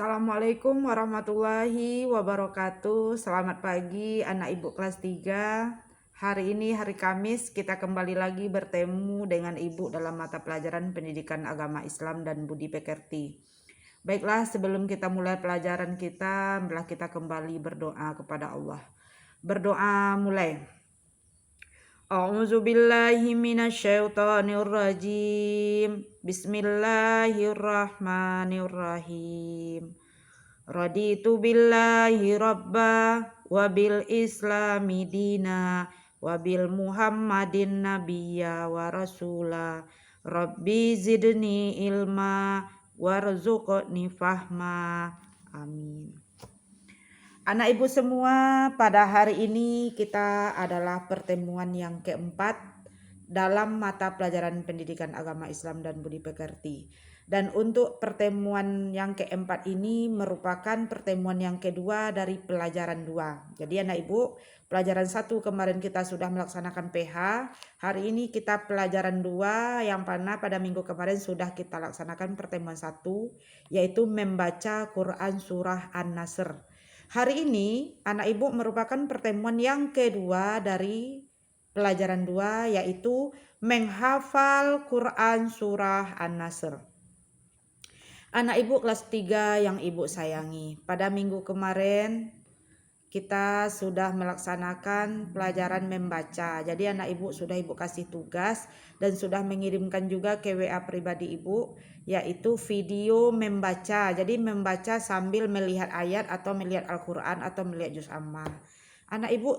Assalamualaikum warahmatullahi wabarakatuh. Selamat pagi anak ibu kelas 3. Hari ini hari Kamis kita kembali lagi bertemu dengan ibu dalam mata pelajaran pendidikan agama Islam dan budi pekerti. Baiklah, sebelum kita mulai pelajaran kita, marilah kita kembali berdoa kepada Allah. Berdoa mulai. A'udzu billahi minasyaitonir rajim. Bismillahirrahmanirrahim. Raditu billahi rabba wa bil islami dina wa bil muhammadin nabiyya wa rasula. Rabbi zidni ilma warzuqni fahma. Amin. Anak ibu semua, pada hari ini kita adalah pertemuan yang keempat dalam mata pelajaran pendidikan agama Islam dan budi pekerti. Dan untuk pertemuan yang keempat ini merupakan pertemuan yang kedua dari pelajaran 2. Jadi anak ibu, pelajaran 1 kemarin kita sudah melaksanakan PH. Hari ini kita pelajaran 2 yang mana pada minggu kemarin sudah kita laksanakan pertemuan 1, yaitu membaca Quran surah An-Nasr. Hari ini anak ibu merupakan pertemuan yang kedua dari pelajaran 2, yaitu menghafal Quran surah An-Nasr. Anak ibu kelas 3 yang ibu sayangi, pada minggu kemarin kita sudah melaksanakan pelajaran membaca. Jadi anak ibu sudah ibu kasih tugas dan sudah mengirimkan juga ke WA pribadi ibu, yaitu video membaca. Jadi membaca sambil melihat ayat atau melihat Al-Quran atau melihat juz amma. Anak ibu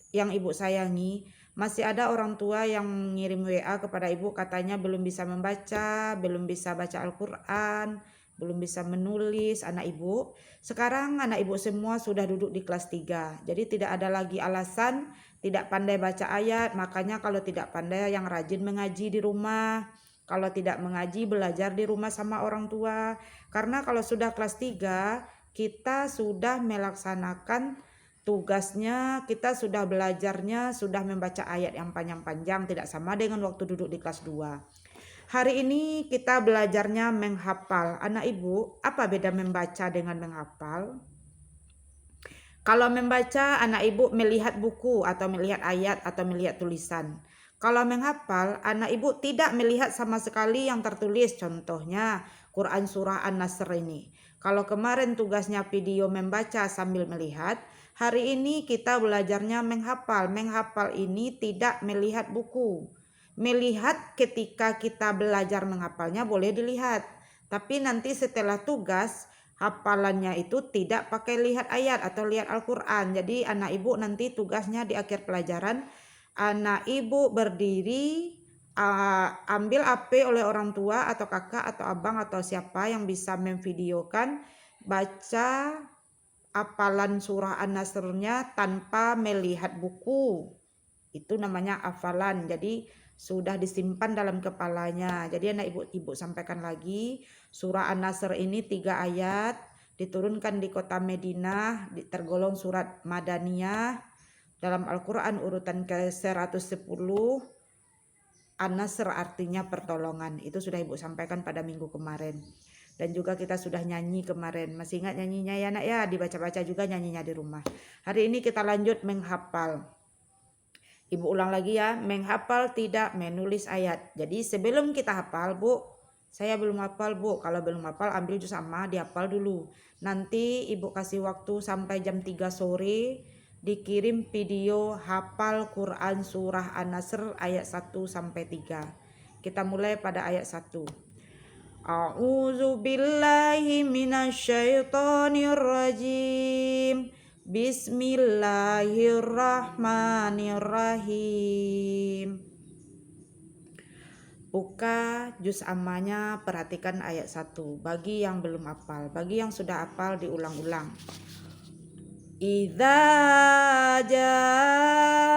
yang ibu sayangi, masih ada orang tua yang ngirim WA kepada ibu katanya belum bisa membaca, belum bisa baca Al-Quran, belum bisa menulis. Anak ibu, sekarang anak ibu semua sudah duduk di kelas 3. Jadi tidak ada lagi alasan tidak pandai baca ayat. Makanya kalau tidak pandai yang rajin mengaji di rumah. Kalau tidak mengaji belajar di rumah sama orang tua. Karena kalau sudah kelas 3 kita sudah melaksanakan tugasnya, kita sudah belajarnya, sudah membaca ayat yang panjang-panjang, tidak sama dengan waktu duduk di kelas 2. Hari ini kita belajarnya menghafal. Anak ibu, apa beda membaca dengan menghafal? Kalau membaca, anak ibu melihat buku atau melihat ayat atau melihat tulisan. Kalau menghafal, anak ibu tidak melihat sama sekali yang tertulis. Contohnya Quran surah An-Nasr ini. Kalau kemarin tugasnya video membaca sambil melihat, hari ini kita belajarnya menghafal. Menghafal ini tidak melihat buku. Melihat ketika kita belajar menghafalnya boleh dilihat. Tapi nanti setelah tugas, hafalannya itu tidak pakai lihat ayat atau lihat Al-Quran. Jadi anak ibu nanti tugasnya di akhir pelajaran, anak ibu berdiri, ambil HP oleh orang tua atau kakak atau abang atau siapa yang bisa memvideokan, baca hafalan surah An-Nasrnya tanpa melihat buku. Itu namanya hafalan. Jadi sudah disimpan dalam kepalanya. Jadi anak ibu sampaikan lagi, surah An-Nasr ini 3 ayat, diturunkan di kota Madinah, tergolong surat Madaniyah. Dalam Al-Quran urutan ke-110, An-Nasr artinya pertolongan. Itu sudah ibu sampaikan pada minggu kemarin. Dan juga kita sudah nyanyi kemarin. Masih ingat nyanyinya ya anak ya? Dibaca-baca juga nyanyinya di rumah. Hari ini kita lanjut menghafal. Ibu ulang lagi ya, menghafal tidak menulis ayat. Jadi sebelum kita hafal, Bu, saya belum hafal, Bu. Kalau belum hafal ambil juz amma, dihafal dulu. Nanti ibu kasih waktu sampai jam 3 sore dikirim video hafal Quran surah An-Nasr ayat 1 sampai 3. Kita mulai pada ayat 1. A'udzu billahi minasyaitonir rajim. Bismillahirrahmanirrahim. Buka juz ammanya, perhatikan ayat 1. Bagi yang belum hafal, bagi yang sudah hafal diulang-ulang. Idza jaa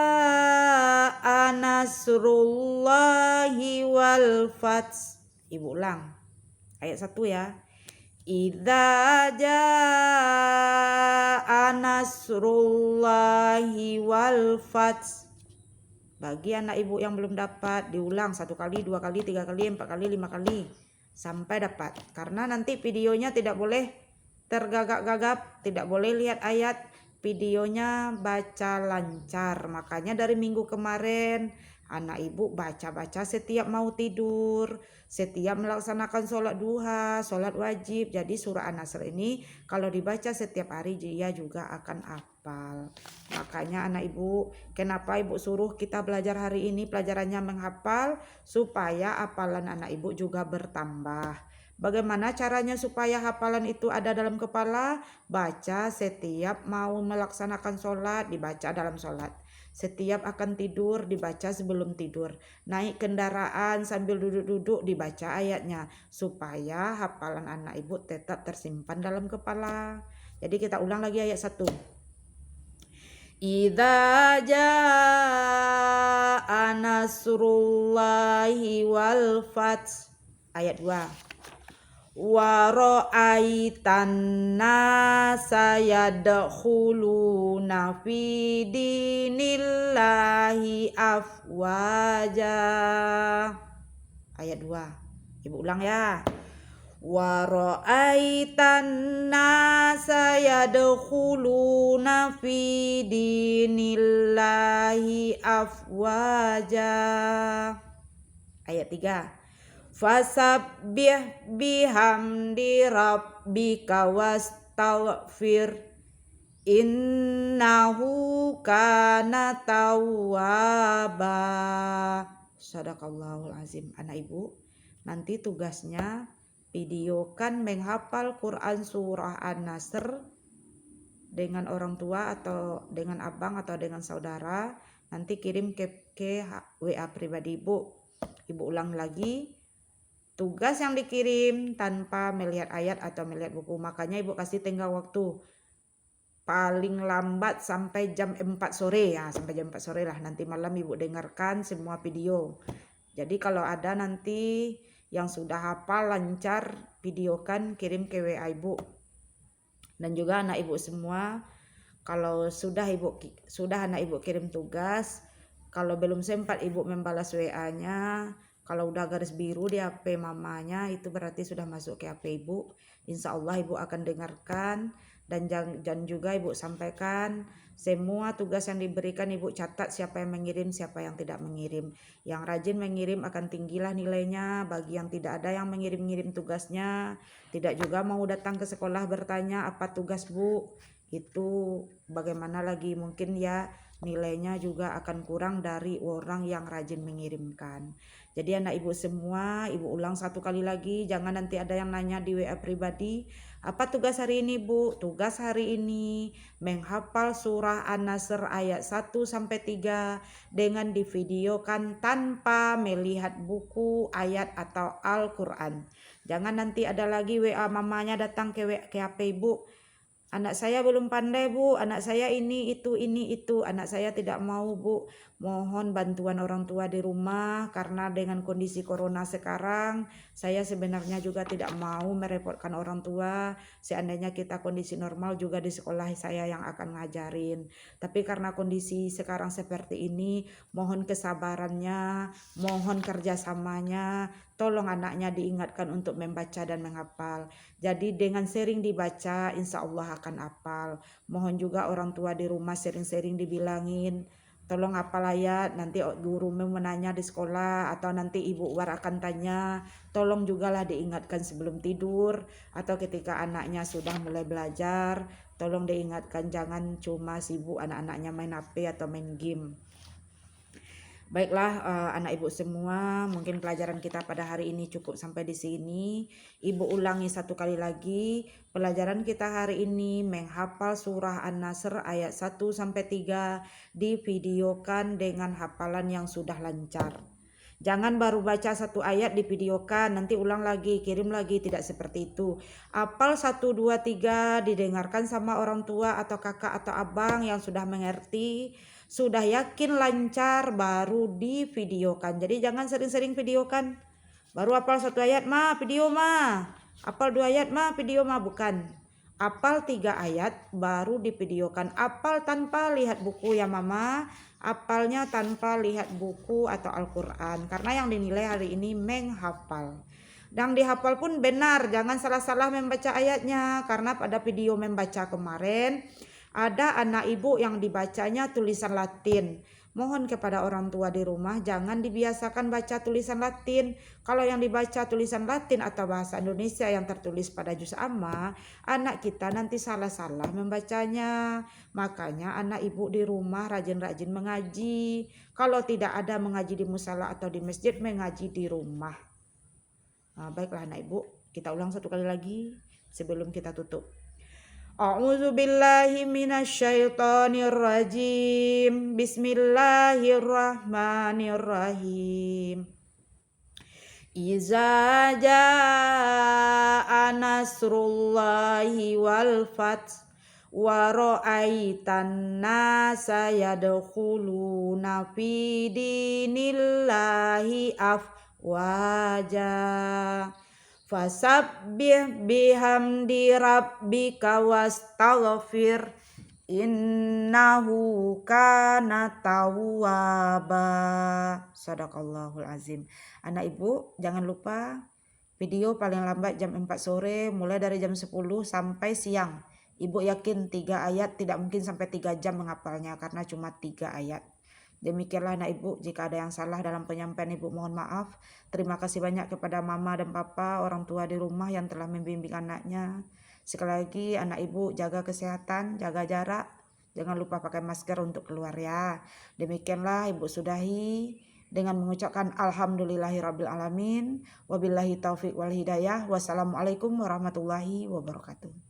nasrullahi wal fath. Ibu ulang. Ayat 1 ya. Idza jaa nasrullahi wal fath. Bagi anak ibu yang belum dapat diulang 1 kali, 2 kali, 3 kali, 4 kali, 5 kali sampai dapat. Karena nanti videonya tidak boleh tergagap-gagap, tidak boleh lihat ayat, videonya baca lancar. Makanya dari minggu kemarin anak ibu baca-baca setiap mau tidur, setiap melaksanakan sholat duha, sholat wajib. Jadi surah An-Nasr ini kalau dibaca setiap hari dia juga akan hafal. Makanya anak ibu, kenapa ibu suruh kita belajar hari ini pelajarannya menghafal, supaya hafalan anak ibu juga bertambah. Bagaimana caranya supaya hafalan itu ada dalam kepala? Baca setiap mau melaksanakan sholat, dibaca dalam sholat. Setiap akan tidur, dibaca sebelum tidur. Naik kendaraan sambil duduk-duduk, dibaca ayatnya. Supaya hafalan anak ibu tetap tersimpan dalam kepala. Jadi kita ulang lagi ayat 1. Idza jaa nasrullahi wal fath. Ayat 2. Wa ra'aitan nasa yadkhuluna fi dinillahi afwaja. Ayat 2. Ibu ulang ya. Wa ra'aitan nasa yadkhuluna fi dinillahi afwaja. Ayat 3. Fasabbih bihamdi rabbika wastaghfir innahu kana tawwaba. Shadaqallahul azim. Anak ibu, nanti tugasnya videokan menghafal Quran surah An-Nasr dengan orang tua atau dengan abang atau dengan saudara. Nanti kirim ke WA pribadi ibu. Ibu ulang lagi. Tugas yang dikirim tanpa melihat ayat atau melihat buku. Makanya ibu kasih tenggang waktu paling lambat sampai jam 4 sore ya, sampai jam 4 sore lah. Nanti malam ibu dengarkan semua video. Jadi kalau ada nanti yang sudah hafal lancar, videokan, kirim ke WA ibu. Dan juga anak ibu semua, kalau sudah anak ibu kirim tugas, kalau belum sempat ibu membalas WA-nya, kalau udah garis biru di HP mamanya, itu berarti sudah masuk ke HP ibu. Insya Allah ibu akan dengarkan. Dan juga ibu sampaikan semua tugas yang diberikan, ibu catat siapa yang mengirim, siapa yang tidak mengirim. Yang rajin mengirim akan tinggilah nilainya. Bagi yang tidak ada yang mengirim-ngirim tugasnya, tidak juga mau datang ke sekolah bertanya apa tugas bu, itu bagaimana lagi, mungkin ya nilainya juga akan kurang dari orang yang rajin mengirimkan. Jadi anak ibu semua, ibu ulang satu kali lagi, jangan nanti ada yang nanya di WA pribadi, apa tugas hari ini bu? Tugas hari ini menghafal surah An-Nasr ayat 1-3 dengan divideokan tanpa melihat buku, ayat atau Al-Quran. Jangan nanti ada lagi WA mamanya datang ke HP ibu, anak saya belum pandai bu, anak saya ini itu. Anak saya tidak mau bu. Mohon bantuan orang tua di rumah, karena dengan kondisi corona sekarang, saya sebenarnya juga tidak mau merepotkan orang tua. Seandainya kita kondisi normal juga di sekolah saya yang akan ngajarin. Tapi karena kondisi sekarang seperti ini, mohon kesabarannya, mohon kerjasamanya. Tolong anaknya diingatkan untuk membaca dan menghafal. Jadi dengan sering dibaca, insya Allah akan hafal. Mohon juga orang tua di rumah sering-sering dibilangin, tolong hafal ayat, nanti guru menanya di sekolah atau nanti ibu war akan tanya, tolong jugalah diingatkan sebelum tidur atau ketika anaknya sudah mulai belajar, tolong diingatkan, jangan cuma sibuk anak-anaknya main HP atau main game. Baiklah anak ibu semua, mungkin pelajaran kita pada hari ini cukup sampai di sini. Ibu ulangi satu kali lagi, pelajaran kita hari ini menghafal surah An-Nasr ayat 1-3 divideokan dengan hafalan yang sudah lancar. Jangan baru baca satu ayat divideokan, nanti ulang lagi, kirim lagi, tidak seperti itu. Hafal 1, 2, 3 didengarkan sama orang tua atau kakak atau abang yang sudah mengerti, sudah yakin lancar, baru divideokan. Jadi jangan sering-sering videokan. Baru hafal 1 ayat mah video mah, hafal 2 ayat mah video mah, bukan. Hafal 3 ayat baru divideokan. Hafal tanpa lihat buku ya mama, hafalnya tanpa lihat buku atau Al-Quran, karena yang dinilai hari ini menghafal. Dan dihafal pun benar, jangan salah-salah membaca ayatnya. Karena pada video membaca kemarin ada anak ibu yang dibacanya tulisan Latin. Mohon kepada orang tua di rumah jangan dibiasakan baca tulisan Latin. Kalau yang dibaca tulisan Latin atau bahasa Indonesia yang tertulis pada juz amma, anak kita nanti salah-salah membacanya. Makanya anak ibu di rumah rajin-rajin mengaji. Kalau tidak ada mengaji di musala atau di masjid, mengaji di rumah. Nah, baiklah anak ibu, kita ulang satu kali lagi sebelum kita tutup. A'udzu billahi minasyaitonir rajim. Bismillahirrahmanirrahim. Iza jaa nasrullahi wal fath wa ra'aitan nasa yadkhuluna fi dinillahi afwaja. Fasabbih bihamdi rabbika wastaghfir innahu kana tawwaba. Sadaqallahul azim. Anak ibu jangan lupa video paling lambat jam 4 sore mulai dari jam 10 sampai siang. Ibu yakin 3 ayat tidak mungkin sampai 3 jam menghafalnya karena cuma 3 ayat. Demikianlah anak ibu, jika ada yang salah dalam penyampaian ibu mohon maaf. Terima kasih banyak kepada mama dan papa, orang tua di rumah yang telah membimbing anaknya. Sekali lagi anak ibu jaga kesehatan, jaga jarak, jangan lupa pakai masker untuk keluar ya. Demikianlah ibu sudahi dengan mengucapkan alhamdulillahirabbil alamin, wabillahi taufik wal hidayah. Wassalamualaikum warahmatullahi wabarakatuh.